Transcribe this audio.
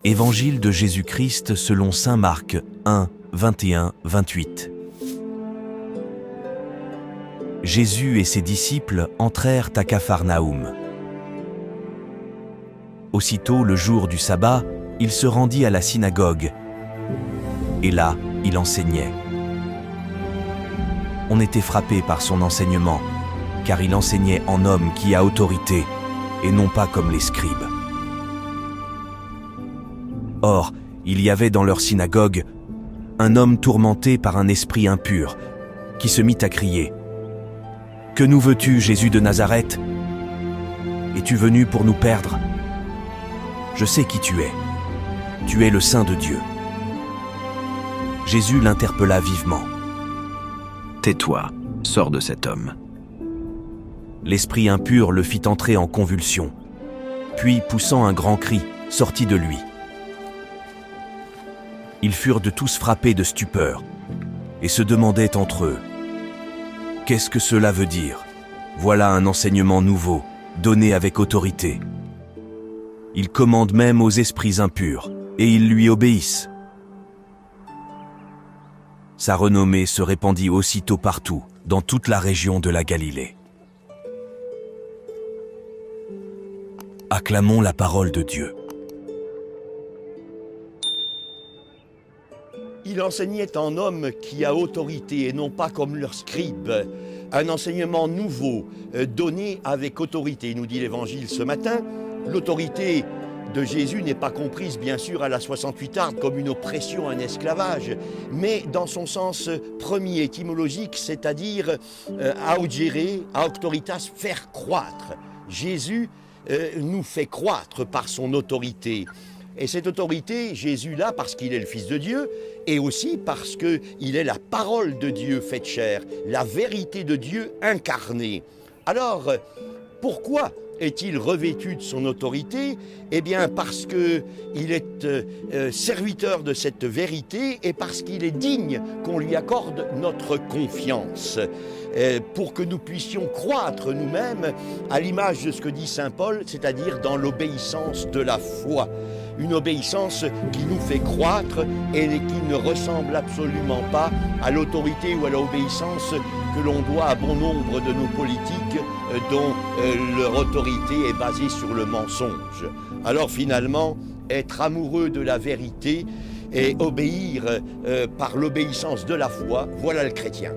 Évangile de Jésus-Christ selon saint Marc 1, 21-28. Jésus et ses disciples entrèrent à Capharnaüm. Aussitôt, le jour du sabbat, il se rendit à la synagogue, et là, il enseignait. On était frappé par son enseignement, car il enseignait en homme qui a autorité, et non pas comme les scribes. Or, il y avait dans leur synagogue un homme tourmenté par un esprit impur, qui se mit à crier : « Que nous veux-tu, Jésus de Nazareth ? Es-tu venu pour nous perdre ? Je sais qui tu es. Tu es le Saint de Dieu. » Jésus l'interpella vivement. « Tais-toi, sors de cet homme. » L'esprit impur le fit entrer en convulsion, puis, poussant un grand cri, sortit de lui. Ils furent de tous frappés de stupeur et se demandaient entre eux : « Qu'est-ce que cela veut dire ? Voilà un enseignement nouveau, donné avec autorité. Il commande même aux esprits impurs, et ils lui obéissent. » Sa renommée se répandit aussitôt partout, dans toute la région de la Galilée. Acclamons la parole de Dieu. Il enseignait en homme qui a autorité et non pas comme leurs scribes. Un enseignement nouveau, donné avec autorité, nous dit l'Évangile ce matin. L'autorité de Jésus n'est pas comprise bien sûr à la 68 comme une oppression, un esclavage, mais dans son sens premier étymologique, c'est-à-dire augere, auctoritas, faire croître. Jésus nous fait croître par son autorité. Et cette autorité, Jésus l'a parce qu'il est le Fils de Dieu et aussi parce qu'il est la parole de Dieu faite chair, la vérité de Dieu incarnée. Alors, pourquoi est-il revêtu de son autorité ? Eh bien parce qu'il est serviteur de cette vérité et parce qu'il est digne qu'on lui accorde notre confiance. Pour que nous puissions croître nous-mêmes à l'image de ce que dit saint Paul, c'est-à-dire dans l'obéissance de la foi. Une obéissance qui nous fait croître et qui ne ressemble absolument pas à l'autorité ou à l'obéissance que l'on doit à bon nombre de nos politiques dont leur autorité est basée sur le mensonge. Alors finalement, être amoureux de la vérité et obéir par l'obéissance de la foi, voilà le chrétien.